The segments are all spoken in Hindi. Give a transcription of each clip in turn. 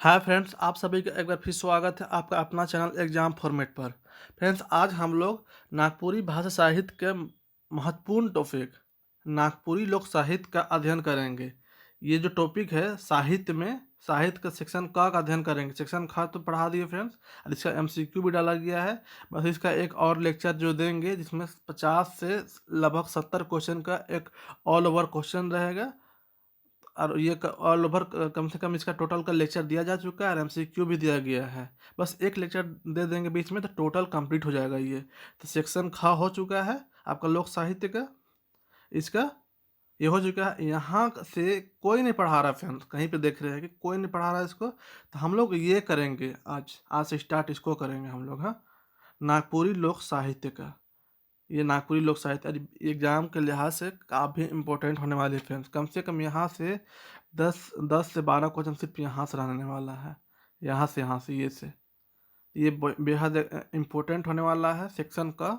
हाय फ्रेंड्स, आप सभी का एक बार फिर स्वागत है आपका अपना चैनल एग्जाम फॉर्मेट पर। फ्रेंड्स, आज हम लोग नागपुरी भाषा साहित्य के महत्वपूर्ण टॉपिक नागपुरी लोक साहित्य का अध्ययन करेंगे। ये जो टॉपिक है साहित्य में, साहित्य का सेक्शन का अध्ययन करेंगे। सेक्शन खा तो पढ़ा दिए फ्रेंड्स, और इसका एमसीक्यू भी डाला गया है। बस इसका एक और लेक्चर जो देंगे जिसमें 50 से लगभग 70 क्वेश्चन का एक ऑल ओवर क्वेश्चन रहेगा। और ये ऑल ओवर कम से कम इसका टोटल का लेक्चर दिया जा चुका है और एमसीक्यू भी दिया गया है। बस एक लेक्चर दे देंगे बीच में तो टोटल कंप्लीट हो जाएगा ये। तो सेक्शन खा हो चुका है आपका लोक साहित्य का, इसका ये हो चुका है। यहाँ से कोई नहीं पढ़ा रहा फ्रेंड्स, कहीं पे देख रहे हैं कि कोई नहीं पढ़ा रहा है इसको, तो हम लोग ये करेंगे। आज आज से स्टार्ट इसको करेंगे हम लोग। हाँ, नागपुरी लोक साहित्य का। ये नागपुरी लोक साहित्य एग्जाम के लिहाज से काफ़ी इंपॉर्टेंट होने वाली है फ्रेंड्स। कम से कम यहाँ से 10 से 12 क्वेश्चन सिर्फ यहाँ से रहने वाला है। यहाँ से ये बेहद इम्पोर्टेंट होने वाला है सेक्शन का।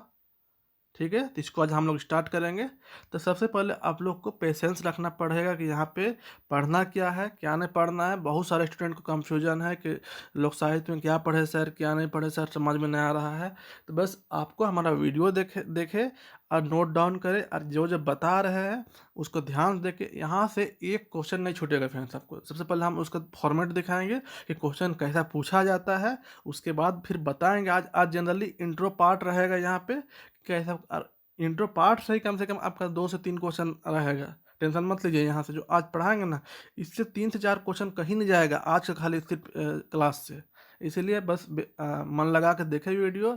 ठीक है, तो इसको आज हम लोग स्टार्ट करेंगे। तो सबसे पहले आप लोग को पेशेंस रखना पड़ेगा कि यहाँ पे पढ़ना क्या है, क्या नहीं पढ़ना है। बहुत सारे स्टूडेंट को कंफ्यूजन है कि लोक साहित्य में क्या पढ़े सर, क्या नहीं पढ़े सर, समझ में नहीं आ रहा है। तो बस आपको हमारा वीडियो देखे देखे और नोट डाउन करे, और जो जो बता रहे हैं उसको ध्यान दे के यहाँ से एक क्वेश्चन नहीं छूटेगा फ्रेंड्स। आपको सबसे पहले हम उसका फॉर्मेट दिखाएंगे कि क्वेश्चन कैसा पूछा जाता है। उसके बाद फिर बताएंगे। आज जनरली इंट्रो पार्ट रहेगा यहाँ पे, कैसा इंट्रो पार्ट से ही कम से कम आपका 2 से 3 क्वेश्चन रहेगा। टेंशन मत लीजिए, यहाँ से जो आज पढ़ाएंगे ना, इससे 3 से 4 क्वेश्चन कहीं नहीं जाएगा आज का खाली सिर्फ क्लास से। इसीलिए बस मन लगा के देखें वीडियो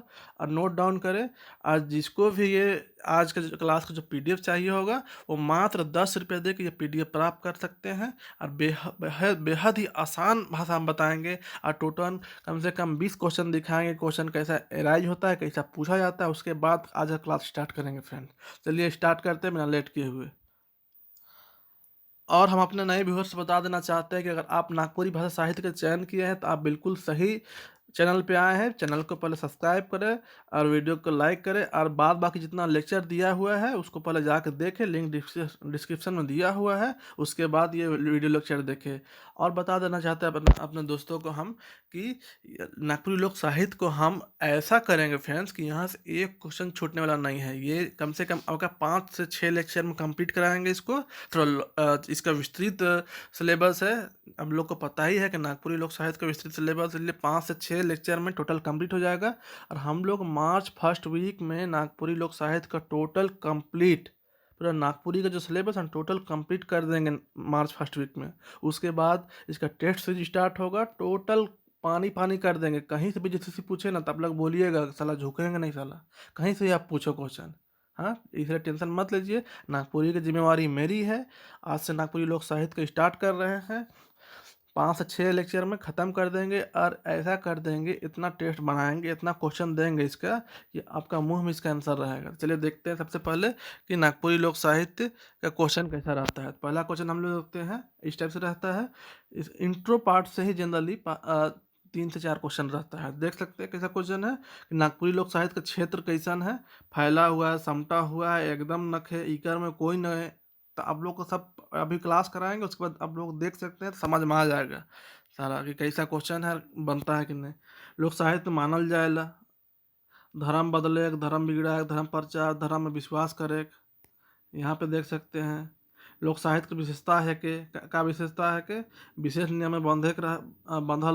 और नोट डाउन करें। और जिसको भी ये आज का जो क्लास का जो पीडीएफ चाहिए होगा, वो मात्र 10 रुपये दे के ये पीडीएफ प्राप्त कर सकते हैं। और बेहद बेहद ही आसान भाषा में बताएंगे। और टोटल कम से कम 20 क्वेश्चन दिखाएंगे, क्वेश्चन कैसा एराइज होता है, कैसा पूछा जाता है। उसके बाद आज का क्लास स्टार्ट करेंगे फ्रेंड। चलिए स्टार्ट करते हैं बिना लेट किए हुए। और हम अपने नए व्यूअर्स से बता देना चाहते हैं कि अगर आप नागपुरी भाषा साहित्य का चयन किए हैं तो आप बिल्कुल सही चैनल पे आए हैं। चैनल को पहले सब्सक्राइब करें और वीडियो को लाइक करें, और बाद बाकी जितना लेक्चर दिया हुआ है उसको पहले जाकर देखें, लिंक डिस्क्रिप्शन में दिया हुआ है। उसके बाद ये वीडियो लेक्चर देखें। और बता देना चाहते हैं अपने दोस्तों को हम कि नागपुरी लोक साहित्य को हम ऐसा करेंगे फ्रेंड्स कि यहाँ से एक क्वेश्चन छूटने वाला नहीं है। ये कम से कम आपका 5 से 6 लेक्चर में कंप्लीट कराएंगे इसको। थोड़ा इसका विस्तृत सिलेबस है। हम लोग को पता ही है कि नागपुरी लोक साहित्य का विस्तृत सिलेबस, इसलिए 5 से 6 लेक्चर में टोटल कंप्लीट हो जाएगा। और हम लोग मार्च फर्स्ट वीक में नागपुरी लोक साहित्य का टोटल कंप्लीट, पूरा नागपुरी का जो सिलेबस हम टोटल कंप्लीट कर देंगे मार्च फर्स्ट वीक में। उसके बाद इसका टेस्ट सीरीज स्टार्ट होगा। टोटल पानी पानी कर देंगे। कहीं से भी जैसे पूछे ना तो आप लोग बोलिएगा साला झुकेंगे नहीं साला, कहीं से ही आप पूछो क्वेश्चन। हाँ, इसलिए टेंशन मत लीजिए, नागपुरी की जिम्मेवारी मेरी है। आज से नागपुरी लोक साहित्य का स्टार्ट कर रहे हैं। 5 से 6 लेक्चर में ख़त्म कर देंगे, और ऐसा कर देंगे, इतना टेस्ट बनाएंगे, इतना क्वेश्चन देंगे इसका कि आपका मुंह में इसका आंसर रहेगा। चलिए देखते हैं सबसे पहले कि नागपुरी लोक साहित्य का क्वेश्चन कैसा रहता है। पहला क्वेश्चन हम लोग देखते हैं, इस टाइप से रहता है। इस इंट्रो पार्ट से ही जनरली 3 से 4 क्वेश्चन रहता है। देख सकते हैं कैसा क्वेश्चन है कि नागपुरी लोक साहित्य का क्षेत्र कैसन है, फैला हुआ है, समटा हुआ है, एकदम नख है, इकर में कोई न है। तो आप लोग को सब अभी क्लास कराएंगे, उसके बाद आप लोग देख सकते हैं, तो समझ में आ जाएगा सारा कि कैसा क्वेश्चन है, बनता है कि नहीं। लोक साहित्य मानल जाएला, धर्म बदले, धर्म बिगड़ा, धर्म प्रचार, धर्म में विश्वास करे। यहाँ पे देख सकते हैं लोक साहित्य की विशेषता है कि का विशेषता है कि विशेष नियम में बंधल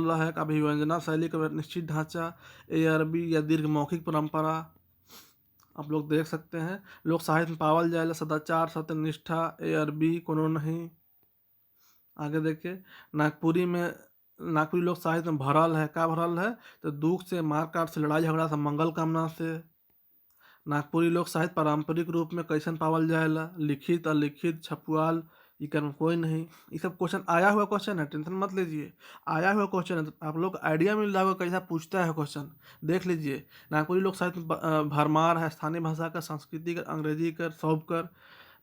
रहे, का अभिव्यंजना शैली का निश्चित ढांचा, ए अरबी या दीर्घ मौखिक परंपरा। आप लोग देख सकते हैं लोक साहित्य में पावल जाएला सदाचार, सत्यनिष्ठा, ए अरबी कोनो नहीं। आगे देखिए, नागपुरी में नागपुरी लोक साहित्य में भरल है, का भरल है तो दुख से, मार काट से, लड़ाई झगड़ा से, मंगल कामना से। नागपुरी लोक साहित्य पारंपरिक रूप में कैसन पावल जाएला, लिखित, अलिखित, छपुआल, इकर में कोई नहीं। ये सब क्वेश्चन आया हुआ क्वेश्चन है, टेंशन मत लीजिए। आया हुआ क्वेश्चन है तो आप लोग आइडिया मिल जाएगा कैसा पूछता है क्वेश्चन। देख लीजिए, नागपुरी लोक साहित्य में भरमार है, स्थानीय भाषा का, संस्कृति का, अंग्रेजी का, सब कर।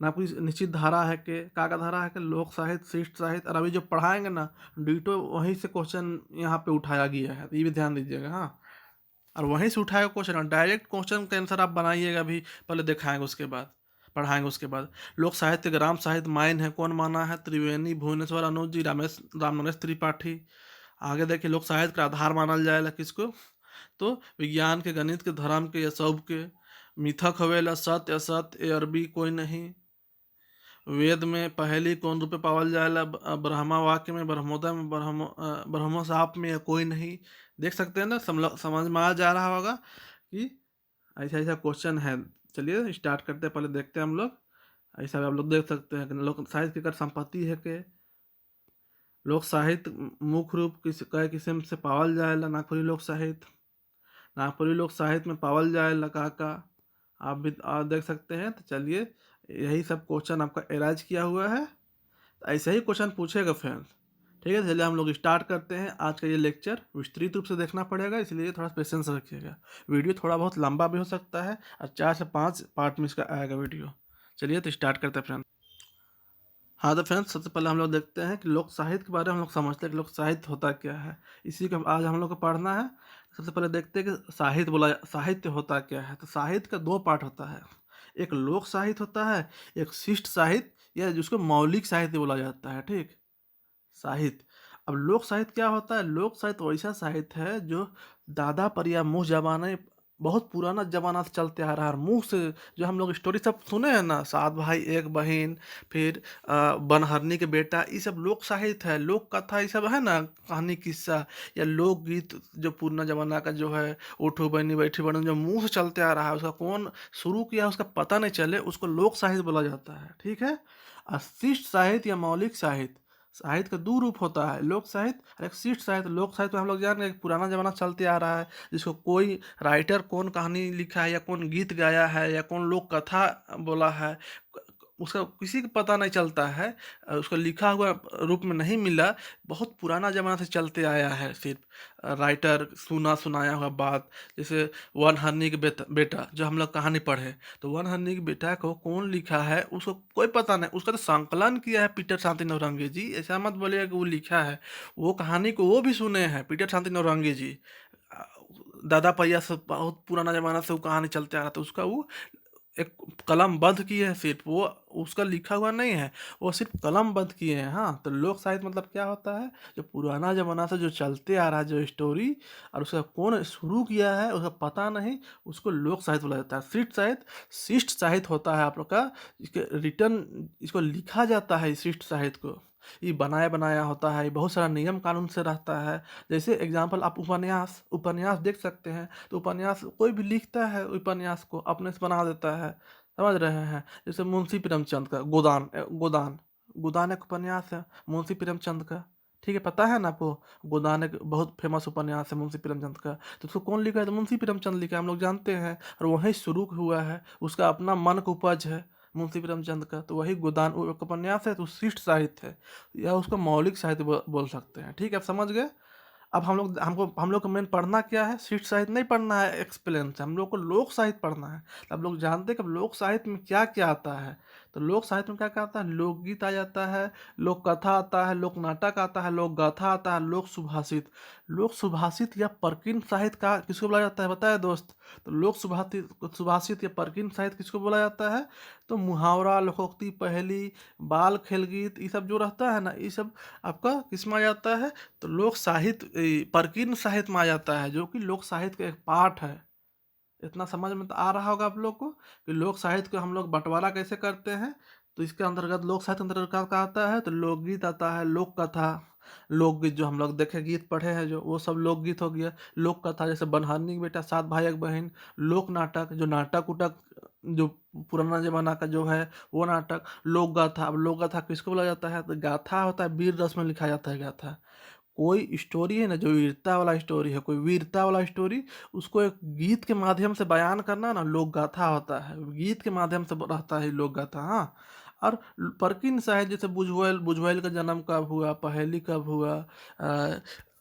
नागपुरी निश्चित धारा है कि का धारा है कि लोक साहित्य, शिष्ट साहित्य। और अभी जो पढ़ाएंगे ना डिटो वहीं से क्वेश्चन यहाँ पे उठाया गया है, तो ये भी ध्यान दीजिएगा। हाँ, और वहीं से उठाएगा क्वेश्चन, और डायरेक्ट क्वेश्चन का आंसर आप बनाइएगा। अभी पहले दिखाएंगे, उसके बाद पढ़ाएंगे। उसके बाद लोक साहित्य ग्राम साहित्य मायन है, कौन माना है, त्रिवेणी, भुवनेश्वर अनुज जी, राम नरेश त्रिपाठी। आगे देखिए लोक साहित्य का आधार मानल जाएला किसको, तो विज्ञान के, गणित के, धर्म के या सब के। मिथक हवेला सत्य असत ए अरबी कोई नहीं। वेद में पहली कौन रूपे पावल जाएला, ब्रह्मा वाक्य में, ब्रह्मोदय में, ब्रह्मो साप में या कोई नहीं। देख सकते हैं ना, समझ में आ जा रहा होगा कि ऐसा ऐसा क्वेश्चन है। चलिए स्टार्ट करते हैं, पहले देखते हैं हम लोग। ऐसा आप लोग देख सकते हैं कि लोक साहित्य की संपत्ति है कि लोक साहित्य मुख्य रूप कई किस्म से पावल जाएला। नागपुरी लोक साहित्य, नागपुरी लोक साहित्य में पावल जाएला का आप भी आप देख सकते हैं। तो चलिए यही सब क्वेश्चन आपका एराइज किया हुआ है, तो ऐसे ही क्वेश्चन पूछेगा फ्रेंड्स। ठीक है, चलिए हम लोग स्टार्ट करते हैं। आज का ये लेक्चर विस्तृत रूप से देखना पड़ेगा, इसलिए थोड़ा पेशेंस रखिएगा। वीडियो थोड़ा बहुत लंबा भी हो सकता है और 4 से 5 पार्ट में इसका आएगा वीडियो। चलिए तो स्टार्ट करते हैं फ्रेंड्स। हाँ तो फ्रेंड्स, सबसे पहले हम लोग देखते हैं कि लोक साहित्य के बारे में हम लोग समझते हैं कि लोक साहित्य होता क्या है। इसी को आज हम लोग को पढ़ना है। सबसे पहले देखते हैं कि साहित्य होता क्या है। तो साहित्य का 2 पार्ट होता है, एक लोक साहित्य होता है, एक शिष्ट साहित्य या जिसको मौलिक साहित्य बोला जाता है। ठीक, साहित्य। अब लोक साहित्य क्या होता है? लोक साहित्य वैसा साहित्य है जो दादा पर या मुँह जबाने, बहुत पुराना जमाना से चलते आ रहा है। मुँह से जो हम लोग स्टोरी सब सुने हैं ना, 7 भाई 1 बहन, फिर बनहरनी के बेटा, ये सब लोक साहित्य है। लोक कथा ये सब है ना, कहानी किस्सा या लोकगीत जो पुराना जमाना का जो है, उठो बनी बैठी बनी, जो मुँह से चलते आ रहा है, उसका कौन शुरू किया उसका पता नहीं चले, उसको लोक साहित्य बोला जाता है। ठीक है। शिष्ट साहित्य या मौलिक साहित्य, साहित्य का 2 रूप होता है, लोक साहित्य और एक शिष्ट साहित्य। लोक साहित्य में हम लोग जान रहे हैं पुराना जमाना चलते आ रहा है, जिसको कोई राइटर कौन कहानी लिखा है या कौन गीत गाया है या कौन लोक कथा बोला है, उसका किसी को पता नहीं चलता है। उसका लिखा हुआ रूप में नहीं मिला। बहुत पुराना जमाना से चलते आया है, सिर्फ राइटर सुना सुनाया हुआ बात। जैसे वन हनी के बेटा जो हम लोग कहानी पढ़े, तो वन हनी के बेटा को कौन लिखा है उसको कोई पता नहीं। उसका तो संकलन किया है पीटर शांति नौरंगी जी। ऐसा मत बोलिएगा कि वो लिखा है, वो कहानी को वो भी सुने हैं पीटर शांति नौरंगी जी। अ, दादा पैया से बहुत पुराना जमाना से वो कहानी चलते आ रहा था, उसका वो एक कलमबद्ध किए हैं, सिर्फ वो उसका लिखा हुआ नहीं है, वो सिर्फ कलमबद्ध किए हैं। हाँ, तो लोक साहित्य मतलब क्या होता है? जो पुराना जमाना से जो चलते आ रहा है जो स्टोरी, और उसका कौन शुरू किया है उसका पता नहीं, उसको लोक साहित्य बोला जाता है। शिष्ट साहित्य होता है आप लोग का, इसके रिटर्न इसको लिखा जाता है। इस शिष्ट साहित्य को ये बनाया बनाया होता है, ये बहुत सारा नियम कानून से रहता है। जैसे एग्जाम्पल आप उपन्यास उपन्यास देख सकते हैं। तो उपन्यास कोई भी लिखता है, उपन्यास को अपने से बना देता है, समझ रहे हैं। जैसे मुंशी प्रेमचंद का गोदान गोदान एक उपन्यास है मुंशी प्रेमचंद का। ठीक है, पता है ना आपको? गोदान एक बहुत फेमस उपन्यास है मुंशी प्रेमचंद का। तो उसको कौन लिखा है? तो मुंशी प्रेमचंद लिखा है, हम लोग जानते हैं। और वहीं शुरू हुआ है, उसका अपना मन का उपज है मुंशी प्रेमचंद का। तो वही गोदान वो एक उपन्यास है, तो शिष्ट साहित्य है या उसको मौलिक साहित्य बोल सकते हैं। ठीक है, आप समझ गए। अब हम लोग को मेन पढ़ना क्या है? शिष्ट साहित्य नहीं पढ़ना है एक्सप्लेन से, हम लोग को लोक साहित्य पढ़ना है। तो आप लोग जानते हैं कि लोक साहित्य में क्या क्या आता है। तो लोक साहित्य में क्या क्या आता है? लोकगीत आ जाता है, लोक कथा आता है, लोक नाटक आता है, लोक गाथा आता है, लोक सुभाषित। लोक सुभाषित या परकीन साहित्य का किसको बोला जाता है, बताया दोस्त? तो लोक सुभाषित या परकीन साहित्य किसको बोला जाता है? तो मुहावरा, लोकोक्ति, पहेली, बाल खेल गीत, ये सब जो रहता है ना, ये सब आपका किस में आ जाता है? तो लोक साहित्य परकीन साहित्य में आ जाता है, जो कि लोक साहित्य का एक पार्ट है। इतना समझ में तो आ रहा होगा आप लोग को कि लोक साहित्य को हम लोग बंटवारा कैसे करते हैं। तो इसके अंतर्गत लोक साहित्य अंतर्गत क्या आता है? तो लोकगीत आता है, लोक कथा, लोकगीत जो हम लोग देखे गीत पढ़े हैं जो, वो सब लोकगीत हो गया। लोक कथा जैसे बनहरनी के बेटा, 7 भाई 1 बहन। लोक नाटक जो नाटक उटक जो पुराना जमाना का जो है वो नाटक। लोक गाथा, अब लोक गाथा किसको बोला जाता है? तो गाथा होता है, वीर रस में लिखा जाता है गाथा। कोई स्टोरी है ना जो वीरता वाला स्टोरी है, कोई वीरता वाला स्टोरी, उसको एक गीत के माध्यम से बयान करना ना लोक गाथा होता है। गीत के माध्यम से रहता है लोक गाथा। हाँ, और परकिन साहित्य जैसे बुझवेल बुझवेल का जन्म कब हुआ, पहेली कब हुआ,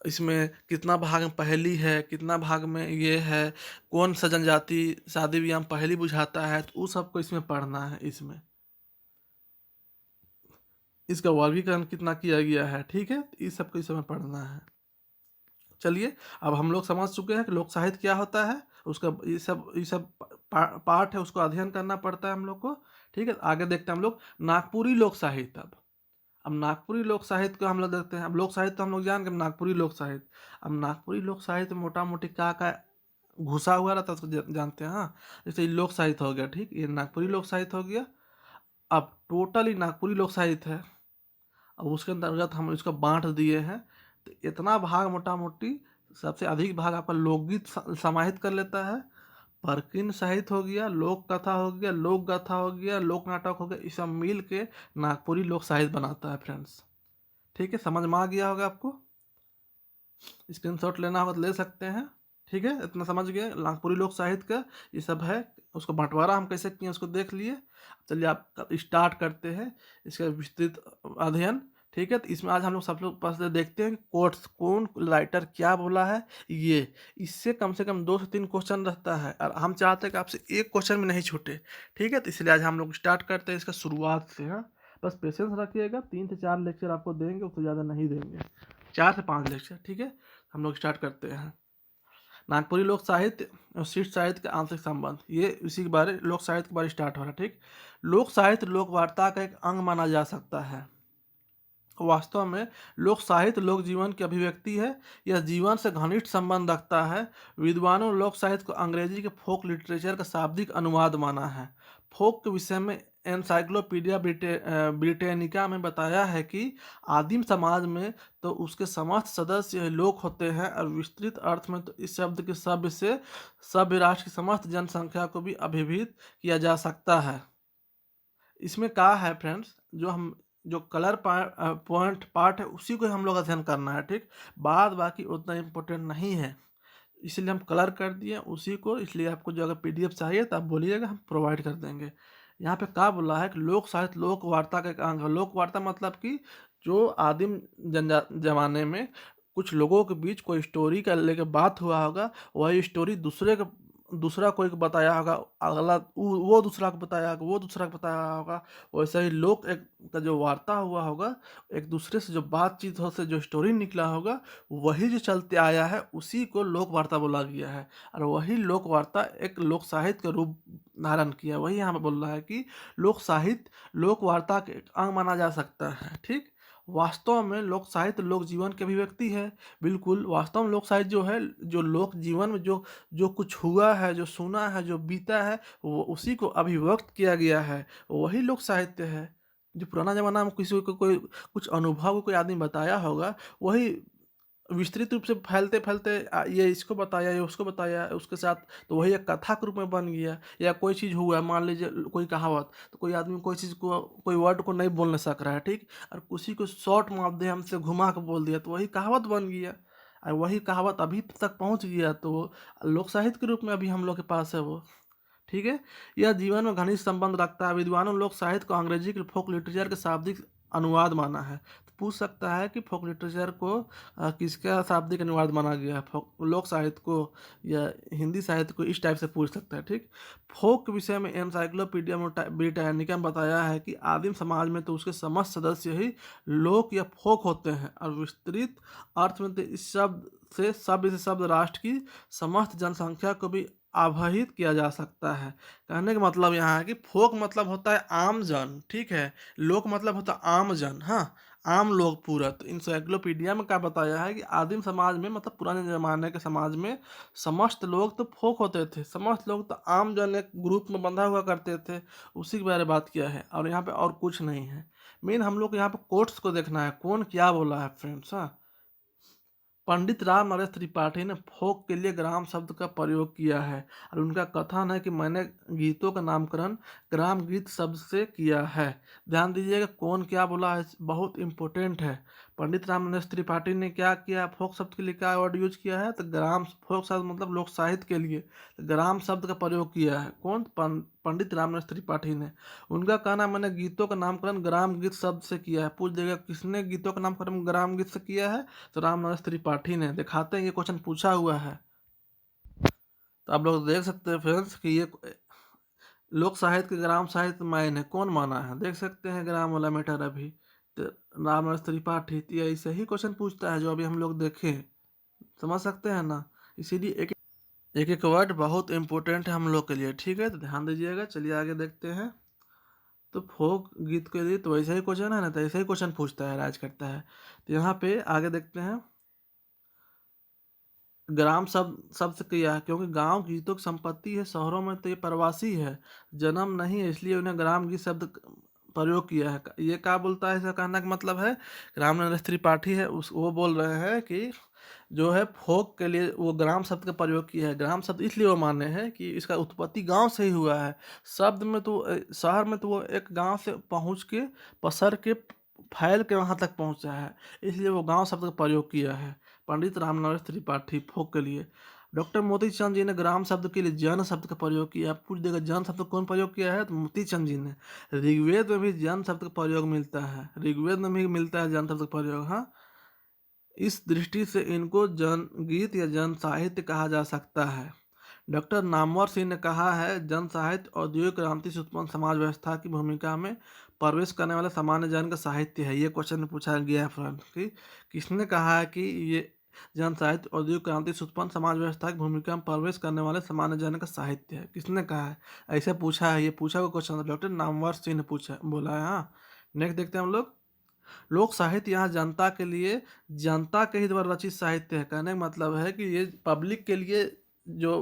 इसमें कितना भाग में पहेली है, कितना भाग में ये है, कौन सा जनजाति शादी ब्याह में पहेली बुझाता है, तो वो सबको इसमें पढ़ना है। इसमें इसका वर्गीकरण कितना किया गया है। ठीक है, इस सबको इसमें पढ़ना है। चलिए, अब हम लोग समझ चुके हैं कि लोक साहित्य क्या होता है, उसका ये सब पार्ट है, उसको अध्ययन करना पड़ता है हम लोग को। ठीक है, आगे देखते हैं हम लोग नागपुरी लोक साहित्य। अब अब नागपुरी लोक साहित्य को हम लोग देखते हैं। अब लोक साहित्य तो हम लोग जान गए, नागपुरी लोक साहित्य। अब नागपुरी लोक साहित्य मोटा मोटी क्या घुसा हुआ रहता है उसको जानते हैं, हाँ। जैसे ये लोक साहित्य हो गया, ठीक, ये नागपुरी लोक साहित्य हो गया। अब टोटली नागपुरी लोक साहित्य है, अब उसके अंतर्गत हम इसको बांट दिए हैं। तो इतना भाग मोटा मोटी, सबसे अधिक भाग आपका लोकगीत समाहित कर लेता है, परकीन साहित्य हो गया, लोक कथा हो गया, लोक गाथा हो गया, लोक नाटक हो गया, ये सब मिल के नागपुरी लोक साहित्य बनाता है फ्रेंड्स। ठीक है, समझ में आ गया होगा आपको। स्क्रीनशॉट लेना होगा तो ले सकते हैं। ठीक है, इतना समझ गए नागपुरी लोक साहित्य का ये सब है। उसको बंटवारा हम कैसे किए उसको देख लिए। चलिए आप स्टार्ट करते हैं इसका विस्तृत अध्ययन। ठीक है, तो इसमें आज हम लोग सब लोग पास देखते हैं कि कोट्स कौन राइटर क्या बोला है। ये इससे कम से कम 2 से 3 क्वेश्चन रहता है, और हम चाहते हैं कि आपसे एक क्वेश्चन भी नहीं छूटे। ठीक है, तो इसलिए आज हम लोग स्टार्ट करते हैं इसका शुरुआत से। हाँ, बस पेशेंस रखिएगा, 3 से 4 लेक्चर आपको देंगे, उससे ज़्यादा नहीं देंगे, 4 से 5 लेक्चर। ठीक है, हम लोग स्टार्ट करते हैं। नागपुरी लोक साहित्य और शिष्ट साहित्य का आंशिक संबंध, ये इसी के बारे लोक साहित्य के बारे स्टार्ट हो रहा है। ठीक, लोक साहित्य लोक वार्ता का एक अंग माना जा सकता है। वास्तव में लोक साहित्य लोक जीवन की अभिव्यक्ति है, यह जीवन से घनिष्ठ संबंध रखता है। विद्वानों लोक साहित्य को अंग्रेजी के फोक लिटरेचर का शाब्दिक अनुवाद माना है। फोक के विषय में एनसाइक्लोपीडिया ब्रिटेनिका में बताया है कि आदिम समाज में तो उसके समस्त सदस्य लोक होते हैं, और विस्तृत अर्थ में तो इस शब्द के सभ्य से सभ्य राष्ट्र की समस्त जनसंख्या को भी अभिहित किया जा सकता है। इसमें कहा है फ्रेंड्स, जो कलर पॉइंट पार्ट है उसी को हम लोग अध्ययन करना है। ठीक, बाद बाकी उतना इम्पोर्टेंट नहीं है, इसलिए हम कलर कर दिए उसी को। इसलिए आपको जो अगर पीडीएफ चाहिए तो आप बोलिएगा, हम प्रोवाइड कर देंगे। यहाँ पे क्या बोला है कि लोक साहित्य लोक वार्ता का एक अंग है। लोक वार्ता मतलब कि जो आदिम जमाने में कुछ लोगों के बीच कोई स्टोरी का लेके बात हुआ होगा, वही स्टोरी दूसरा कोई को बताया होगा, अगला वो दूसरा को बताया होगा, वो दूसरा को बताया होगा। वैसे ही लोक एक का जो वार्ता हुआ होगा, एक दूसरे से जो बातचीत हो से जो स्टोरी निकला होगा, वही जो चलते आया है उसी को लोक वार्ता बोला गया है। और वही लोक वार्ता एक लोक साहित्य का रूप धारण किया। वही यहाँ पे बोल रहा है कि लोक साहित्य लोक वार्ता के एक अंग माना जा सकता है। ठीक, वास्तव में लोक साहित्य लोक जीवन की अभिव्यक्ति है। बिल्कुल, वास्तव में लोक साहित्य जो है, जो लोक जीवन में जो जो कुछ हुआ है, जो सुना है, जो बीता है, वो उसी को अभिव्यक्त किया गया है, वही लोक साहित्य है। जो पुराना जमाना में किसी को कोई कुछ अनुभव कोई आदमी बताया होगा, वही विस्तृत रूप से फैलते फैलते ये इसको बताया, ये उसको बताया, उसके साथ तो वही एक कथा के रूप में बन गया। या कोई चीज़ हुआ, मान लीजिए कोई कहावत, तो कोई आदमी कोई चीज़ को कोई वर्ड को नहीं बोलने सक रहा है, ठीक, और किसी को शॉर्ट माध्यम से घुमा के बोल दिया, तो वही कहावत बन गया। और वही कहावत अभी तक पहुंच गया, तो लोक साहित्य के रूप में अभी हम लोग के पास है वो। ठीक है, यह जीवन में घनिष्ठ संबंध रखता है। विद्वानों लोक साहित्य को अंग्रेजी के फोक लिटरेचर के शाब्दिक अनुवाद माना है। तो पूछ सकता है कि फोक लिटरेचर को किसका शाब्दिक अनुवाद माना गया है, फोक लोक साहित्य को या हिंदी साहित्य को, इस टाइप से पूछ सकता है। ठीक, फोक के विषय में एनसाइक्लोपीडिया ब्रिटानिका में बताया है कि आदिम समाज में तो उसके समस्त सदस्य ही लोक या फोक होते हैं, और विस्तृत अर्थ में तो इस शब्द से शब्द राष्ट्र की समस्त जनसंख्या को भी आवाहित किया जा सकता है। कहने का मतलब यहाँ है कि फोक मतलब होता है आम जन, ठीक है, लोक मतलब होता है आम जन, हाँ, आम लोग पूरा। तो इंसाइक्लोपीडिया में क्या बताया है कि आदिम समाज में, मतलब पुराने जमाने के समाज में, समस्त लोग तो फोक होते थे, समस्त लोग तो आम जन एक ग्रुप में बंधा हुआ करते थे, उसी के बारे में बात किया है। और यहाँ पे और कुछ नहीं है। मेन हम लोग को यहाँ पे कोट्स को देखना है, कौन क्या बोला है फ्रेंड्स। हाँ, पंडित राम नरेश त्रिपाठी ने फोक के लिए ग्राम शब्द का प्रयोग किया है, और उनका कथन है कि मैंने गीतों का नामकरण ग्राम गीत शब्द से किया है। ध्यान दीजिएगा कौन क्या बोला है, बहुत इंपॉर्टेंट है। पंडित राम नरेश त्रिपाठी ने क्या किया, फोक शब्द के लिए क्या वर्ड यूज किया है, तो ग्राम, फोक शब्द मतलब लोक साहित्य के लिए तो ग्राम शब्द का प्रयोग किया है। कौन, पंडित राम नरेश त्रिपाठी ने। उनका कहना, मैंने गीतों का नामकरण ग्राम गीत शब्द से किया है। पूछ देगा किसने गीतों का नामकरण ग्राम गीत से किया है, तो रामनरेश त्रिपाठी ने। दिखाते हैं, ये क्वेश्चन पूछा हुआ है, तो आप लोग देख सकते हैं फ्रेंड्स कि ये लोक साहित्य के ग्राम साहित्य मायने है, कौन माना है, देख सकते हैं ग्राम वाला मैटर अभी। तो रामनरेश त्रिपाठी, तो ये ऐसे ही क्वेश्चन पूछता है जो अभी हम लोग देखें, समझ सकते हैं ना। इसीलिए एक एक वर्ड बहुत इंपॉर्टेंट है हम लोग के लिए। ठीक है, तो ध्यान दीजिएगा। चलिए आगे देखते हैं। तो फोक गीत के लिए तो वैसा ही क्वेश्चन है ना, तो ऐसा ही क्वेश्चन पूछता है, राज करता है। तो यहाँ पे आगे देखते हैं, ग्राम शब्द शब्द से किया है, क्योंकि गांव गीतों की संपत्ति है, शहरों में तो ये प्रवासी है, जन्म नहीं है, इसलिए उन्हें ग्राम गीत शब्द प्रयोग किया है। ये क्या बोलता है, इसका कहने का मतलब है, राम नरेश त्रिपाठी है उस वो बोल रहे हैं कि जो है फोक के लिए वो ग्राम शब्द का प्रयोग किया है। ग्राम शब्द इसलिए वो माने हैं कि इसका उत्पत्ति गांव से ही हुआ है। शब्द में तो शहर में तो वो एक गांव से पहुंच के पसर के फैल के वहां तक पहुंचा है, इसलिए वो गांव शब्द का प्रयोग किया है। पंडित रामनरेश त्रिपाठी फोक के लिए। डॉक्टर मोती चंद जी ने ग्राम शब्द के लिए जन शब्द का प्रयोग किया है। पूछ देगा जन शब्द कौन प्रयोग किया है, तो मोती चंद जी ने। ऋग्वेद में भी जन शब्द का प्रयोग मिलता है, ऋग्वेद में भी मिलता है जन शब्द का प्रयोग। हाँ, इस दृष्टि से इनको जन गीत या जन साहित्य कहा जा सकता है। डॉक्टर नामवर सिंह ने कहा है, जन साहित्य औद्योगिक क्रांति से उत्पन्न समाज व्यवस्था की भूमिका में प्रवेश करने वाले सामान्य जन का साहित्य है। ये क्वेश्चन में पूछा गया है फ्रेंड कि किसने कहा है कि ये जन साहित्य औद्योगिक क्रांति से उत्पन्न समाज व्यवस्था की भूमिका में प्रवेश करने वाले सामान्य जन का साहित्य है, किसने कहा है? ऐसे पूछा है, ये पूछा हुआ क्वेश्चन डॉक्टर नामवर सिंह ने पूछा बोला है। हाँ, नेक्स्ट देखते हैं हम लोग। लोक साहित्य यहाँ जनता के लिए, जनता के ही द्वारा रचित साहित्य है। कहने का मतलब है कि ये पब्लिक के लिए जो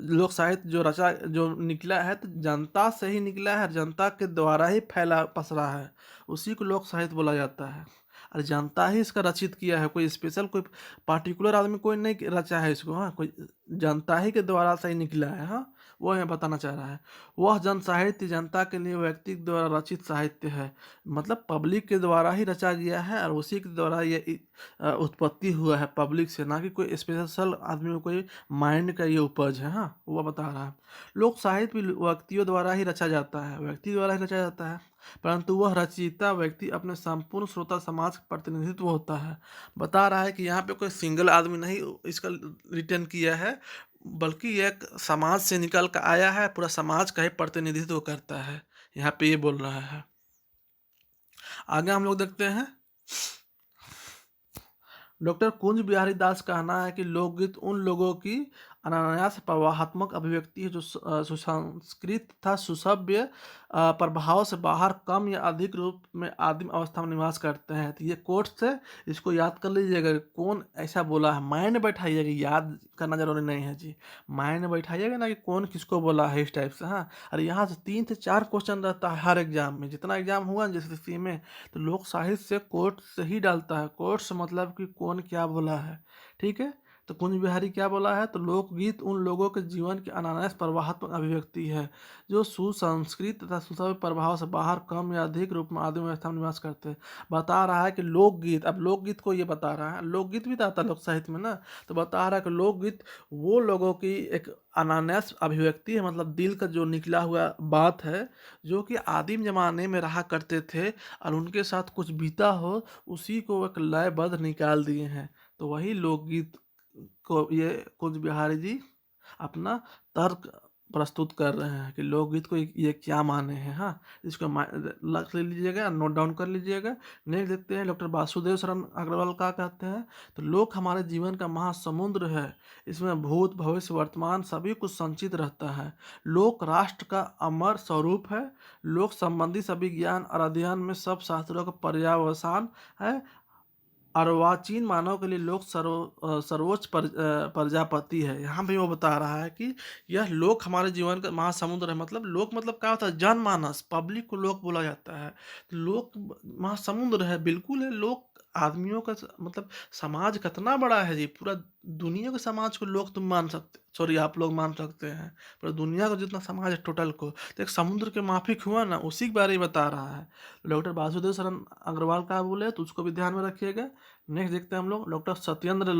लोक साहित्य जो रचा जो निकला है, तो जनता से ही निकला है, जनता के द्वारा ही फैला पसरा है, उसी को लोक साहित्य बोला जाता है। और जनता ही इसका रचित किया है, कोई स्पेशल कोई पार्टिकुलर आदमी कोई नहीं रचा है इसको। हाँ, कोई जनता ही के द्वारा से ही निकला है। हाँ, वो हमें बताना चाह रहा है। वह जन साहित्य जनता के लिए व्यक्ति के द्वारा रचित साहित्य है, मतलब पब्लिक के द्वारा ही रचा गया है और उसी के द्वारा ये उत्पत्ति हुआ है पब्लिक से, ना कि कोई स्पेशल आदमी को कोई माइंड का ये उपज है। हाँ, वो बता रहा है। लोक साहित्य भी व्यक्तियों द्वारा ही रचा जाता है, व्यक्ति द्वारा ही रचा जाता है, परंतु वह रचयिता व्यक्ति अपने संपूर्ण श्रोता समाज का प्रतिनिधित्व होता है। बता रहा है कि यहाँ पे कोई सिंगल आदमी नहीं इसका रिटर्न किया है, बल्कि ये एक समाज से निकल कर आया है, पूरा समाज का ही प्रतिनिधित्व करता है, यहाँ पे ये बोल रहा है। आगे हम लोग देखते हैं, डॉक्टर कुंज बिहारी दास का कहना है कि लोकगीत उन लोगों की अनायास प्रवाहात्मक अभिव्यक्ति है जो सुसंस्कृत तथा सुसभ्य प्रभाव से बाहर कम या अधिक रूप में आदिम अवस्था में निवास करते हैं। तो ये कोट से इसको याद कर लीजिएगा, कौन ऐसा बोला है, माइंड बैठाइएगा, याद करना जरूरी नहीं है जी, माइंड बैठाइएगा ना कि कौन किसको बोला है इस टाइप से। हाँ, और यहाँ से 3 से 4 क्वेश्चन रहता है हर एग्जाम में, जितना एग्जाम हुआ ना जैसे में, तो लोक साहित्य से कोट से ही डालता है। कोट से मतलब कि कौन क्या बोला है, ठीक है। तो कुंज बिहारी क्या बोला है, तो लोकगीत उन लोगों के जीवन की अनायास प्रवाहात्मक अभिव्यक्ति है जो सुसंस्कृत तथा सुसभ्य प्रभाव से बाहर कम या अधिक रूप में आदिम अवस्था में निवास करते हैं। बता रहा है कि लोकगीत, अब लोकगीत को ये बता रहा है, लोकगीत भी तो आता है लोक साहित्य में ना, तो बता रहा है कि लोकगीत वो लोगों की एक अनायास अभिव्यक्ति है, मतलब दिल का जो निकला हुआ बात है, जो कि आदिम जमाने में रहा करते थे और उनके साथ कुछ बीता हो, उसी को एक लयबद्ध निकाल दिए हैं। तो वही लोकगीत को ये कुछ बिहारी जी अपना तर्क प्रस्तुत कर रहे हैं कि लोकगीत को ये क्या माने हैं। हाँ, इसको लख ले लीजिएगा, नोट डाउन कर लीजिएगा। नेक्स्ट देखते हैं, डॉक्टर वासुदेव शरण अग्रवाल क्या कहते हैं, तो लोक हमारे जीवन का महासमुद्र है, इसमें भूत भविष्य वर्तमान सभी कुछ संचित रहता है। लोक राष्ट्र का अमर स्वरूप है, लोक संबंधी सभी ज्ञान और अध्ययन में सब शास्त्रों का पर्यावसान है। अर्वाचीन मानव के लिए लोक सर्वोच्च प्रजापति है। यहाँ भी वो बता रहा है कि यह लोक हमारे जीवन का महासमुद्र है, मतलब लोक मतलब क्या होता है, जनमानस, पब्लिक को लोक बोला जाता है। तो लोक महासमुद्र है, बिल्कुल है। लोक आदमियों का मतलब समाज कितना बड़ा है जी, पूरा दुनिया के समाज को लोग तुम मान सकते, सॉरी आप लोग मान सकते हैं, पूरा दुनिया का जितना समाज है टोटल को, तो एक समुद्र के माफिक हुआ ना, उसी के बारे में बता रहा है। डॉक्टर वासुदेव शरण अग्रवाल का बोले तो उसको भी ध्यान में रखिएगा। नेक्स्ट देखते हैं हम लोग, डॉक्टर सत्येंद्र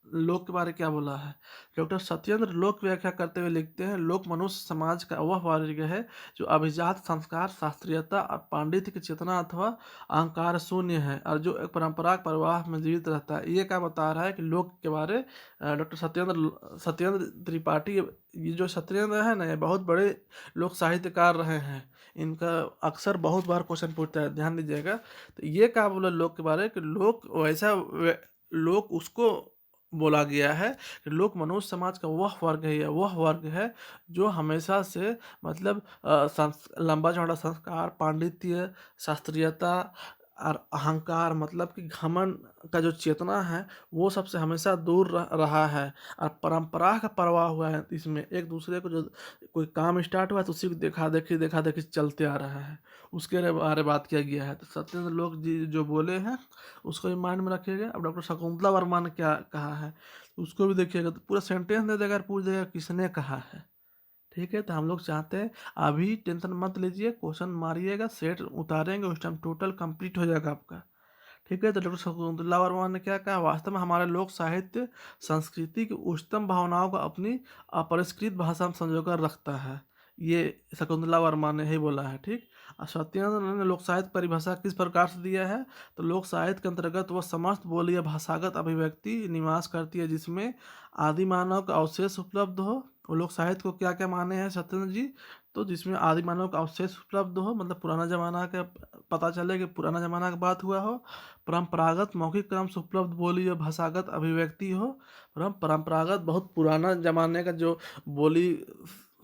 लोक के बारे में क्या बोला है। डॉक्टर सत्येंद्र लोक व्याख्या करते हुए लिखते हैं, लोक मनुष्य समाज का वह वर्ग है जो अभिजात संस्कार, शास्त्रीयता और पांडित्य की चेतना अथवा अहंकार शून्य है और जो एक परंपरा के प्रवाह में जीवित रहता है। ये क्या बता रहा है कि लोक के बारे डॉक्टर सत्येंद्र त्रिपाठी, ये जो सत्येंद्र है ना, ये बहुत बड़े लोक साहित्यकार रहे हैं, इनका अक्सर बहुत बार क्वेश्चन पूछता है, ध्यान दीजिएगा। तो ये क्या बोला लोक के बारे कि लोक वैसा लोक उसको बोला गया है कि लोक मनुष्य समाज का वह वर्ग है जो हमेशा से मतलब लंबा चौड़ा संस्कार, पांडित्य, शास्त्रीयता और अहंकार मतलब कि घमंड का जो चेतना है वो सबसे हमेशा दूर रहा है, और परंपरा का परवाह हुआ है। इसमें एक दूसरे को जो कोई काम स्टार्ट हुआ है तो उसी को देखा देखी चलते आ रहा है, उसके बारे बात किया गया है। तो सत्येंद्र लोक जी जो बोले हैं उसको भी माइंड में रखिएगा। अब डॉक्टर शकुंतला वर्मा ने क्या कहा है उसको भी देखिएगा, तो पूरा सेंटेंस दे देगा और पूछ देगा किसने कहा है। ठीक है, तो हम लोग चाहते हैं अभी टेंशन मत लीजिए, क्वेश्चन मारिएगा, सेट उतारेंगे, उस टाइम टोटल कंप्लीट हो जाएगा आपका। ठीक है, तो डॉक्टर शकुंतला वर्मा ने क्या कहा, वास्तव में हमारे लोक साहित्य संस्कृति की उच्चतम भावनाओं को अपनी अपरिष्कृत भाषा में संजोकर रखता है। ये शकुंतला वर्मा ने ही बोला है। ठीक। और सत्येंद्र ने लोक साहित्य परिभाषा किस प्रकार से दिया है, तो लोक साहित्य के अंतर्गत वह समस्त बोली भाषागत अभिव्यक्ति निवास करती है जिसमें आदि मानव का अवशेष उपलब्ध हो। वो लोक साहित्य को क्या क्या माने हैं सत्येंद्र जी, तो जिसमें आदि मानव का अवशेष उपलब्ध हो, मतलब पुराना जमाना का पता चले कि पुराना जमाना का बात हुआ हो, परंपरागत मौखिक क्रम से उपलब्ध बोली और भाषागत अभिव्यक्ति हो, परंपरागत बहुत पुराना जमाने का जो बोली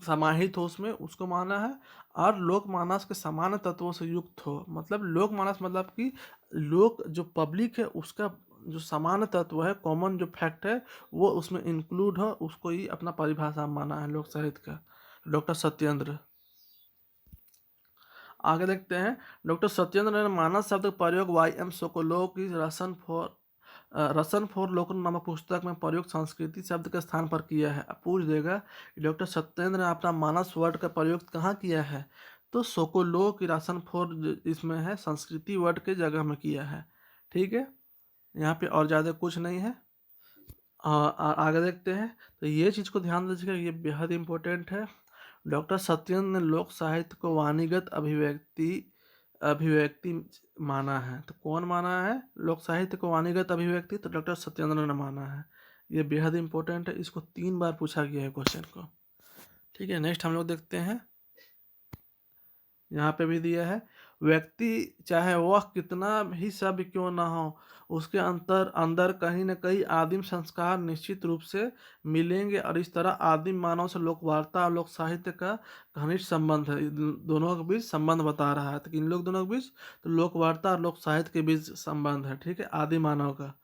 समाहित हो उसमें उसको माना है, और लोक मानस के सामान्य तत्वों से युक्त हो। मतलब लोक मानस मतलब कि लोक जो पब्लिक है उसका जो सामान्य तत्व है, कॉमन जो फैक्ट है वो उसमें इंक्लूड हो, उसको ही अपना परिभाषा माना है लोक साहित्य का डॉक्टर सत्येंद्र। आगे देखते हैं, डॉक्टर सत्येंद्र ने मानस शब्द का प्रयोग वाई एम सोकोलोव की रसन फॉर लोकन नामक पुस्तक में प्रयुक्त संस्कृति शब्द के स्थान पर किया है। अब पूछ देगा कि डॉक्टर सत्येंद्र ने अपना मानस वर्ड का प्रयोग कहाँ किया है, तो सोकोलोव की रसन फॉर इसमें है, संस्कृति वर्ड के जगह में किया है। ठीक है, यहाँ पे और ज़्यादा कुछ नहीं है। आगे देखते हैं, तो ये चीज़ को ध्यान दीजिएगा, ये बेहद इंपॉर्टेंट है। डॉक्टर सत्येंद्र ने लोक साहित्य को वाणीगत अभिव्यक्ति अभिव्यक्ति माना है। तो कौन माना है लोक साहित्य को वाणीगत अभिव्यक्ति, तो डॉक्टर सत्येंद्र ने माना है। ये बेहद इंपॉर्टेंट है, इसको 3 बार पूछा गया है क्वेश्चन को। ठीक है, नेक्स्ट हम लोग देखते हैं, यहाँ पे भी दिया है, व्यक्ति चाहे वह कितना भी सभ्य क्यों ना हो उसके अंतर अंदर कहीं न कहीं आदिम संस्कार निश्चित रूप से मिलेंगे, और इस तरह आदिम मानव से लोक वार्ता और लोक साहित्य का घनिष्ठ संबंध है। इन दोनों के बीच संबंध बता रहा है, तो इन लोग दोनों के बीच, तो लोक वार्ता और लोक साहित्य के बीच संबंध है। ठीक है, आदि मानव का।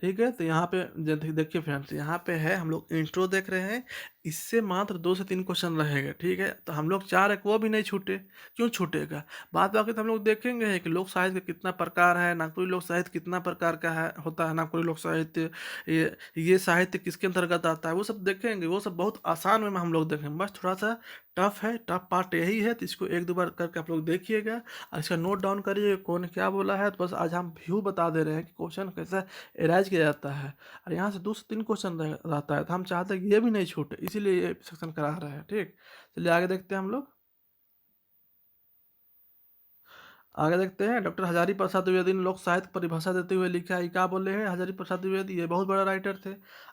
ठीक है, तो यहाँ पे देखिए फ्रेंड्स, यहाँ पे है हम लोग इंट्रो देख रहे हैं, इससे मात्र 2 से 3 क्वेश्चन रहेगा। ठीक है, तो हम लोग चाह रहे कि वो भी नहीं छूटे। क्यों छूटेगा, बाद बाकी तो हम लोग देखेंगे है कि लोक साहित्य का कितना प्रकार है, नागपुरी लोक साहित्य कितना प्रकार का है होता है, नागपुरी लोक साहित्य ये साहित्य किसके अंतर्गत आता है, वो सब देखेंगे। वो सब बहुत आसान वे में हम लोग देखेंगे, बस थोड़ा सा टफ है, टफ पार्ट यही है, तो इसको 1-2 बार करके आप लोग देखिएगा और इसका नोट डाउन करिए कौन क्या बोला है। तो बस आज हम व्यू बता दे रहे हैं कि क्वेश्चन कैसा एराइज किया जाता है, और यहाँ से 2 से 3 क्वेश्चन रहता है, तो हम चाहते हैं कि ये भी नहीं छूटे, इसीलिए ये सेक्शन करा रहे हैं। ठीक, चलिए आगे देखते हैं हम लोग। आगे देखते हैं, डॉक्टर हजारी प्रसाद द्विवेदी ने लोक साहित्य परिभाषा देते हुए लिखा है, क्या बोले हैं हजारी प्रसाद द्विवेदी, ये बहुत बड़ा राइटर थे।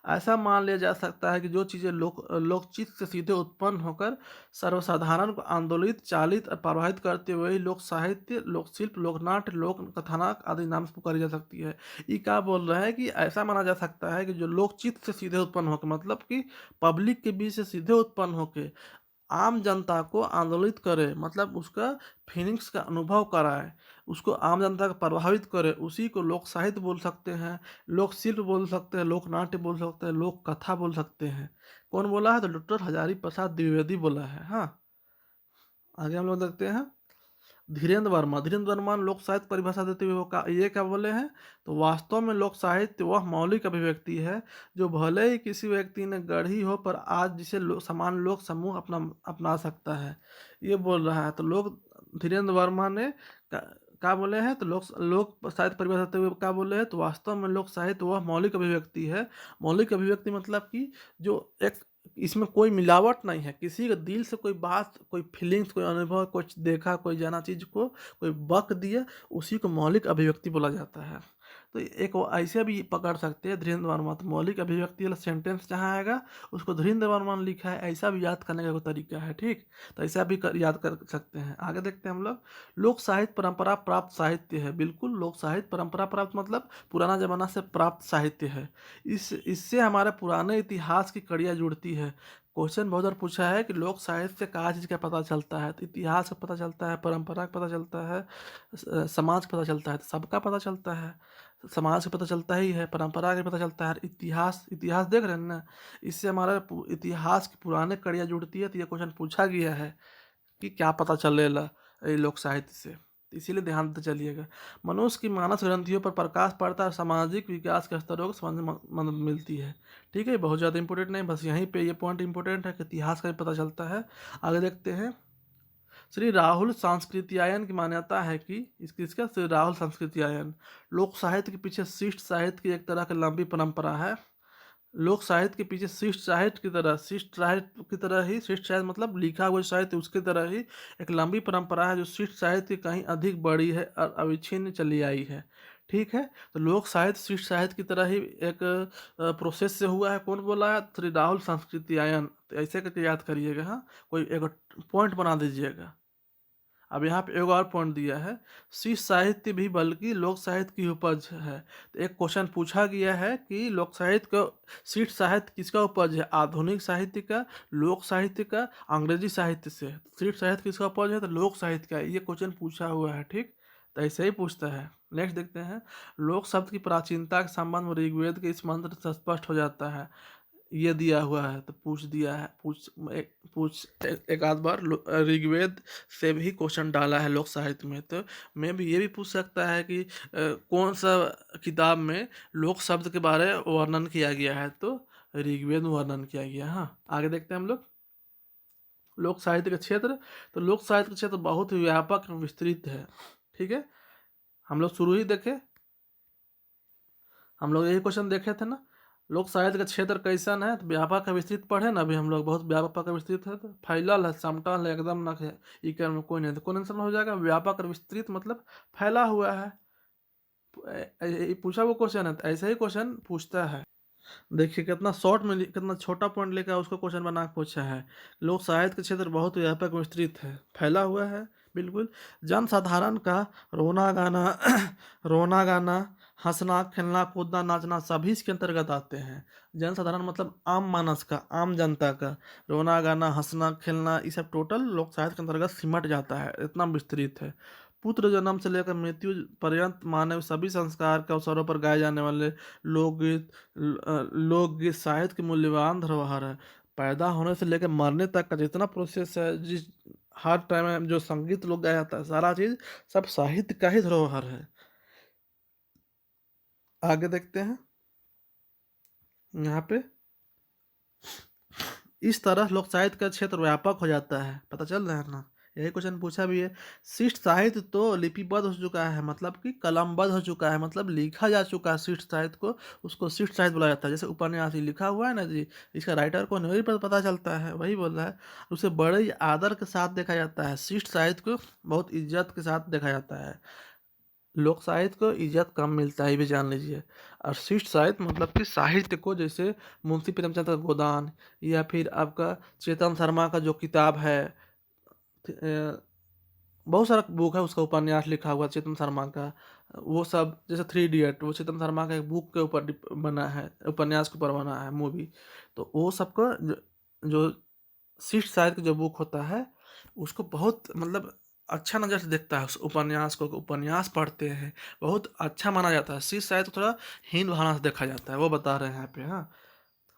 ऐसा मान लिया जा सकता है कि जो चीज़ें लोकचित्त से सीधे उत्पन्न होकर सर्वसाधारण को आंदोलित, चालित और प्रभावित करते हुए ही लोक साहित्य, लोक शिल्प, लोकनाट्य, लोक कथानक आदि नाम से पुकारी जा सकती है। ये क्या बोल रहा है कि ऐसा माना जा सकता है कि जो लोकचित्त से सीधे उत्पन्न होकर, मतलब कि पब्लिक के बीच से सीधे उत्पन्न होकर आम जनता को आंदोलित करे, मतलब उसका फीलिंग्स का अनुभव कराए, उसको आम जनता को प्रभावित करे, उसी को लोक साहित्य बोल सकते हैं, लोक शिल्प बोल सकते हैं, लोक नाट्य बोल सकते हैं, लोक कथा बोल सकते हैं। कौन बोला है, तो डॉक्टर हजारी प्रसाद द्विवेदी बोला है। हाँ, आगे हम लोग देखते हैं, धीरेन्द्र वर्मा ने लोक साहित्य परिभाषा देते हुए वो ये क्या बोले हैं, तो वास्तव में लोक साहित्य वह मौलिक अभिव्यक्ति है जो भले ही किसी व्यक्ति ने गढ़ी हो पर आज जिसे समान लोक समूह अपना सकता है, ये बोल रहा है। तो धीरेन्द्र वर्मा ने क्या बोले हैं, तो लोक लोक साहित्य परिभाषा देते हुए क्या बोले हैं, तो वास्तव में लोक साहित्य वह मौलिक अभिव्यक्ति है। मौलिक अभिव्यक्ति मतलब कि जो एक इसमें कोई मिलावट नहीं है, किसी के दिल से कोई बात, कोई फीलिंग्स, कोई अनुभव, कुछ देखा, कोई जाना चीज को कोई बक दिया, उसी को मौलिक अभिव्यक्ति बोला जाता है। तो एक वो ऐसे भी पकड़ सकते हैं धीरेन्द्र वर्मा, तो मौलिक अभिव्यक्ति वाला सेंटेंस जहाँ आएगा उसको धीरेन्द्र वर्मा ने लिखा है, ऐसा भी याद करने का कोई तरीका है। ठीक, तो ऐसा भी याद कर सकते हैं। आगे देखते हैं हम लोग। लोक साहित्य परंपरा प्राप्त साहित्य है। बिल्कुल, लोक साहित्य परंपरा प्राप्त मतलब पुराना जमाना से प्राप्त साहित्य है। इससे हमारे पुराने इतिहास की कड़ियाँ जुड़ती है। क्वेश्चन बहुत बार पूछा है कि लोक साहित्य से क्या चीज़ का पता चलता है, तो इतिहास का पता चलता है, परंपरा का पता चलता है, समाज का पता चलता है। तो सबका पता चलता है, समाज का पता चलता ही है, परंपरा का पता चलता है, इतिहास इतिहास देख रहे हैं ना, इससे हमारा इतिहास की पुराने कड़ियाँ जुड़ती है। तो ये क्वेश्चन पूछा गया है कि क्या पता चलेला ये लोक साहित्य से, तो इसीलिए ध्यान देते चलिएगा। मनुष्य की मानस ग्रंथियों पर प्रकाश पड़ता है, सामाजिक विकास के स्तरों को समझने में मदद मिलती है। ठीक है, बहुत ज़्यादा इंपॉर्टेंट नहीं, बस यहीं पे ये पॉइंट इंपॉर्टेंट है कि इतिहास का भी पता चलता है। आगे देखते हैं। श्री राहुल सांस्कृत्यायन की मान्यता है कि किसका, श्री राहुल सांस्कृत्यायन, लोक साहित्य के पीछे शिष्ट साहित्य की एक तरह की लंबी परंपरा है। लोक साहित्य के पीछे शिष्ट साहित्य की तरह, शिष्ट साहित्य की तरह ही, शिष्ट साहित्य मतलब लिखा हुआ साहित्य, उसकी तरह ही एक लंबी परंपरा है जो शिष्ट साहित्य की कहीं अधिक बड़ी है और अविच्छिन्न चली आई है। ठीक है, तो लोक साहित्य शिष्ट साहित्य की तरह ही एक प्रोसेस से हुआ है। कौन बोला है? श्री राहुल संस्कृत्यायन। तो ऐसे करके याद करिएगा। हाँ, कोई एक पॉइंट बना दीजिएगा। अब यहाँ पे एक और पॉइंट दिया है, शिष्ट साहित्य भी बल्कि लोक साहित्य की उपज है। तो एक क्वेश्चन पूछा गया है कि लोक साहित्य का, शिष्ट साहित्य किसका उपज है? आधुनिक साहित्य का, लोक साहित्य का, अंग्रेजी साहित्य से। शिष्ट साहित्य किसका उपज है? तो लोक साहित्य का। ये क्वेश्चन पूछा हुआ है। ठीक, तो ऐसे ही पूछता है। नेक्स्ट देखते हैं। लोक शब्द की प्राचीनता के संबंध में ऋग्वेद के इस मंत्र से स्पष्ट हो जाता है। ये दिया हुआ है तो पूछ दिया है, एक आध बार ऋग्वेद से भी क्वेश्चन डाला है लोक साहित्य में। तो मैं भी ये भी पूछ सकता है कि कौन सा किताब में लोक शब्द के बारे में वर्णन किया गया है? तो ऋग्वेद में वर्णन किया गया। हाँ, आगे देखते हैं हम लोग। लोक साहित्य का क्षेत्र, तो लोक साहित्य का क्षेत्र बहुत ही व्यापक और विस्तृत है। ठीक है, हम लोग शुरू ही देखे, हम लोग यही क्वेश्चन देखे थे ना, लोक साहित्य का क्षेत्र कैसन है? तो व्यापक का विस्तृत पढ़े ना, अभी हम लोग बहुत व्यापक का विस्तृत है, तो फैलल है, समतल है, एकदम न है, इकर में कोई नहीं। तो कौन आंसर हो जाएगा? व्यापक और विस्तृत मतलब फैला हुआ है। पूछा वो क्वेश्चन है, तो ऐसे ही क्वेश्चन पूछता है। देखिए कितना शॉर्ट में कितना छोटा पॉइंट लेकर उसको क्वेश्चन बना के पूछा है। लोक साहित्य का क्षेत्र बहुत व्यापक विस्तृत है, फैला हुआ है। बिल्कुल, जनसाधारण का रोना गाना रोना गाना, हंसना खेलना कूदना नाचना सभी इसके अंतर्गत आते हैं। जनसाधारण मतलब आम मानस का, आम जनता का, रोना गाना हंसना खेलना ये सब टोटल लोक साहित्य के अंतर्गत सिमट जाता है, इतना विस्तृत है। पुत्र जन्म से लेकर मृत्यु पर्यंत मानव सभी संस्कार के अवसरों पर गाए जाने वाले लोकगीत, लोकगीत साहित्य की मूल्यवान धरोहर है। पैदा होने से लेकर मरने तक का जितना प्रोसेस है, जिस हर टाइम में जो संगीत लोग गाया जाता है, सारा चीज सब साहित्य का ही धरोहर है। आगे देखते हैं। यहाँ पे इस तरह लोक साहित्य का क्षेत्र व्यापक हो जाता है, पता चल रहा है ना। यही क्वेश्चन पूछा भी है। शिष्ट साहित्य तो लिपिबद्ध हो चुका है, मतलब कि कलमबद्ध हो चुका है, मतलब लिखा जा चुका है शिष्ट साहित्य को, उसको शिष्ट साहित्य बोला जाता है। जैसे उपन्यास ही लिखा हुआ है ना जी, इसका राइटर कौन है वही पता चलता है, वही बोल रहा है। उसे बड़े ही आदर के साथ देखा जाता है, शिष्ट साहित्य को बहुत इज्जत के साथ देखा जाता है। लोक साहित्य को इज्जत कम मिलता है, ये भी जान लीजिए। और शिष्ट साहित्य मतलब कि साहित्य को, जैसे मुंशी प्रेमचंद का गोदान, या फिर आपका चेतन शर्मा का जो किताब है, बहुत सारा बुक है उसका, उपन्यास लिखा हुआ चेतन शर्मा का, वो सब जैसे 3 इडियट, वो चेतन शर्मा का एक बुक के ऊपर बना है, उपन्यास के ऊपर बना है मूवी। तो वो सबका जो शिष्ट साहित्य का जो बुक होता है, उसको बहुत मतलब अच्छा नज़र से देखता है, उस उपन्यास को, उपन्यास पढ़ते हैं, बहुत अच्छा माना जाता है। शिष्ट साहित्य को थोड़ा हीन भावना से देखा जाता है, वो बता रहे हैं यहाँ पे। हाँ,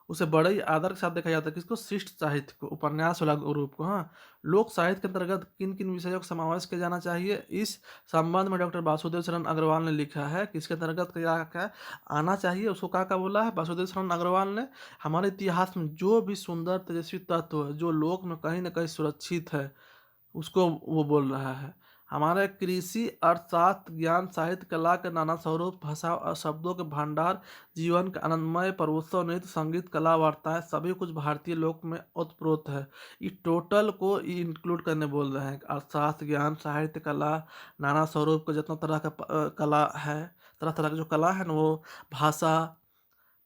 उसे बड़े ही आदर के साथ देखा जाता है, किसको? शिष्ट साहित्य को, उपन्यास वाला ग्रुप को। हाँ, लोक साहित्य के अंतर्गत किन किन विषयों का समावेश किया जाना चाहिए, इस संबंध में डॉक्टर वासुदेव शरण अग्रवाल ने लिखा है। किसके अंतर्गत क्या क्या आना चाहिए, उसको क्या क्या बोला है वासुदेव शरण अग्रवाल ने? हमारे इतिहास में जो भी सुंदर तेजस्वी तत्व है, जो लोक में कहीं ना कहीं सुरक्षित है, उसको वो बोल रहा है। हमारे कृषि अर्थशास्त्र ज्ञान साहित्य कला के नाना स्वरूप, भाषा और शब्दों के भंडार, जीवन के आनंदमय पर्वोत्सव नृत्य संगीत कला वार्ताएं सभी कुछ भारतीय लोक में ओतप्रोत है। ये टोटल को इंक्लूड करने बोल रहे हैं। अर्थशास्त्र ज्ञान साहित्य कला नाना स्वरूप का जितना तरह का कला है, तरह-तरह की जो कला है ना वो भाषा,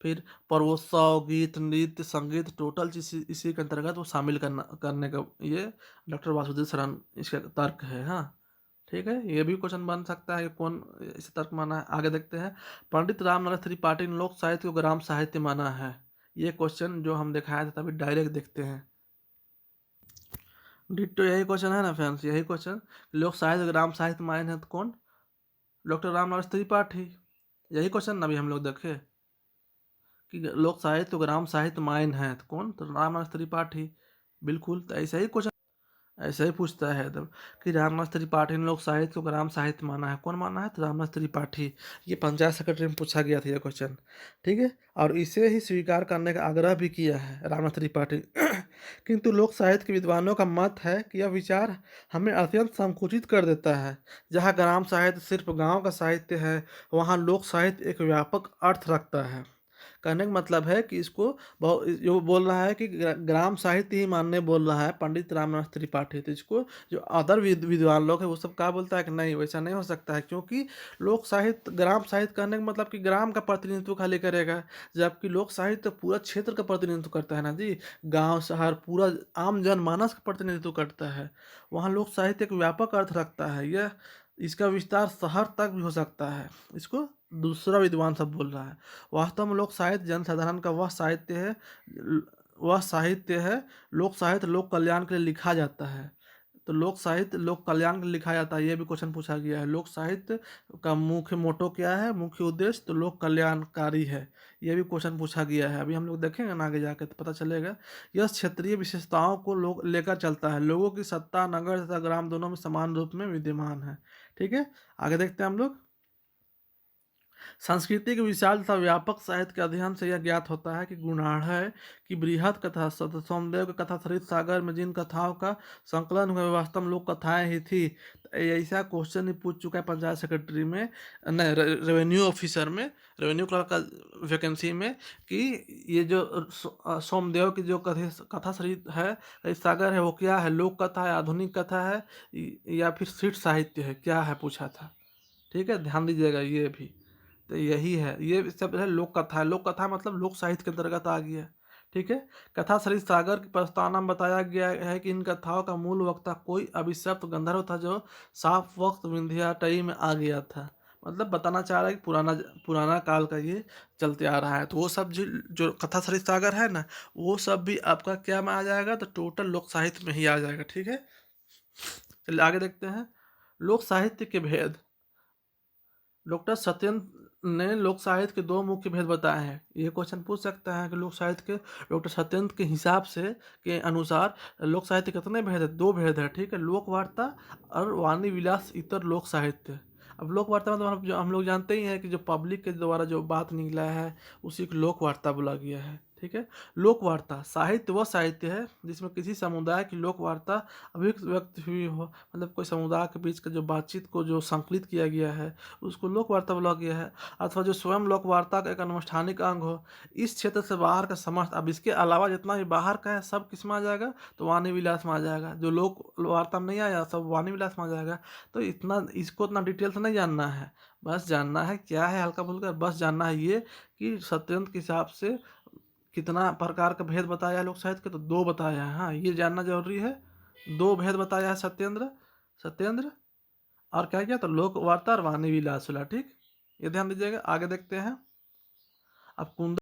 फिर पर्वोत्सव, गीत, नृत्य, संगीत टोटल चीज़ इसी इसी के अंतर्गत वो शामिल करने का ये डॉक्टर वासुदेव शरण इसका तर्क है। हाँ, ठीक है? ये भी क्वेश्चन बन सकता है कि कौन इसे तर्क माना है। आगे देखते हैं, पंडित रामनाथ त्रिपाठी ने लोक साहित्य को ग्राम साहित्य माना है। ये क्वेश्चन जो हम दिखाए थे तभी डायरेक्ट देखते हैं। डिट्टो यही क्वेश्चन है ना फ्रेंड्स, यही क्वेश्चन लोक साहित्य ग्राम साहित्य माने हैं तो कौन? डॉक्टर रामनाथ त्रिपाठी। यही क्वेश्चन ना अभी हम लोग देखे कि लोक साहित्य तो ग्राम साहित्य मायन है तो कौन? तो रामनाथ त्रिपाठी। बिल्कुल, तो ऐसा ही क्वेश्चन ऐसा ही पूछता है तब कि रामनाथ त्रिपाठी ने लोक साहित्य को ग्राम साहित्य माना है, कौन माना है? तो रामनाथ त्रिपाठी। ये पंचायत सेक्रेटरी में पूछा गया था ये क्वेश्चन, ठीक है? और इसे ही स्वीकार करने का आग्रह भी किया है रामनाथ त्रिपाठी। किंतु लोक साहित्य के विद्वानों का मत है कि यह विचार हमें अत्यंत संकुचित कर देता है। जहाँ ग्राम साहित्य सिर्फ गांव का साहित्य है, वहाँ लोक साहित्य एक व्यापक अर्थ रखता है। कहने का मतलब है कि इसको जो बोल रहा है कि ग्राम साहित्य ही मानने बोल रहा है पंडित रामनाथ त्रिपाठी, तो इसको जो अदर विद्वान लोग हैं वो सब क्या बोलता है कि नहीं, वैसा नहीं हो सकता है, क्योंकि लोक साहित्य ग्राम साहित्य कहने का मतलब कि ग्राम का प्रतिनिधित्व खाली करेगा, जबकि लोक साहित्य पूरा क्षेत्र का प्रतिनिधित्व करता है ना जी। गांव शहर पूरा आम जनमानस का प्रतिनिधित्व करता है। वहाँ लोक साहित्य एक व्यापक अर्थ रखता है। यह इसका विस्तार शहर तक भी हो सकता है। इसको दूसरा विद्वान सब बोल रहा है। वास्तव में लोक साहित्य जनसाधारण का वह साहित्य है। लोक साहित्य लोक कल्याण के लिए लिखा जाता है। तो लोक साहित्य लोक कल्याण के लिए लिखा जाता है, ये भी क्वेश्चन पूछा गया है। लोक साहित्य का मुख्य मोटो क्या है, मुख्य उद्देश्य? तो लोक कल्याणकारी है। ये भी क्वेश्चन पूछा गया है, अभी हम लोग देखेंगे ना आगे जाकर तो पता चलेगा। यह क्षेत्रीय विशेषताओं को लोग लेकर चलता है। लोगों की सत्ता नगर तथा ग्राम दोनों में समान रूप में विद्यमान है। ठीक है, आगे देखते हैं हम लोग। संस्कृति के विशाल तथा व्यापक साहित्य के अध्ययन से यह ज्ञात होता है कि गुणाढ़ की बृहद कथा सोमदेव की कथा सरित सागर में जिन कथाओं का संकलन हुआ वास्तव में लोक कथाएं ही थी। तो ऐसा क्वेश्चन ही पूछ चुका है पंचायत सेक्रेटरी में, नहीं रेवेन्यू ऑफिसर में, रेवेन्यू क्लर्क का वैकेंसी में, कि ये जो सोमदेव की जो कथा सरित है सरित सागर है वो क्या है, लोक कथा है, आधुनिक कथा है, या फिर सिट साहित्य है, क्या है पूछा था। ठीक है, ध्यान दीजिएगा ये भी। तो यही है, ये सब है लोक कथा है। लोक कथा मतलब लोक साहित्य के अंतर्गत आ गया। ठीक है, कथा सरित सागर की प्रस्तावना में बताया गया है कि इन कथाओं का मूल वक्ता कोई अभिशप्त गंधर्व था जो साफ वक्त विंध्याटई में आ गया था। मतलब बताना चाह रहा है कि पुराना पुराना काल का ये चलते आ रहा है। तो वो सब जो कथा सरित सागर है ना, वो सब भी आपका क्या में आ जाएगा? तो टोटल लोक साहित्य में ही आ जाएगा। ठीक है, चलिए आगे देखते हैं। लोक साहित्य के भेद। डॉक्टर सत्येंद्र ने लोक साहित्य के दो मुख्य भेद बताए हैं। ये क्वेश्चन पूछ सकता है कि लोक साहित्य के डॉक्टर सत्येंद्र के हिसाब से के अनुसार लोक साहित्य कितने भेद है? दो भेद है। ठीक है, लोक वार्ता और वाणी विलास इतर लोक साहित्य। अब लोक वार्ता मतलब हम लोग जानते ही हैं कि जो पब्लिक के द्वारा जो बात निकला है उसी को लोक वार्ता बोला गया है। ठीक है, लोक वार्ता साहित्य वह साहित्य है जिसमें किसी समुदाय की लोक वार्ता अभिव्यक्त हुई हो, मतलब कोई समुदाय के बीच का जो बातचीत को जो संकलित किया गया है उसको लोक वार्ता बोला गया है। अथवा जो स्वयं लोक वार्ता का एक अनुष्ठानिक अंग हो। इस क्षेत्र से बाहर का समस्त, अब इसके अलावा जितना भी बाहर का है सब किस में आ जाएगा? तो वाणी विलास में आ जाएगा। जो लोक वार्ता में नहीं आया सब वाणी विलास में आ जाएगा। तो इतना इसको इतना डिटेल से नहीं जानना है, बस जानना है क्या है हल्का फुल्का, बस जानना है ये कि सत्येंद्र के हिसाब से कितना प्रकार का भेद बताया है लोक साहित्य के? तो दो बताया है। हाँ, ये जानना जरूरी है। दो भेद बताया है सत्येंद्र सत्येंद्र और क्या किया? तो लोक वार्ता और वाणी विलास वाला। ठीक, ये ध्यान दीजिएगा। आगे देखते हैं। अब कुंद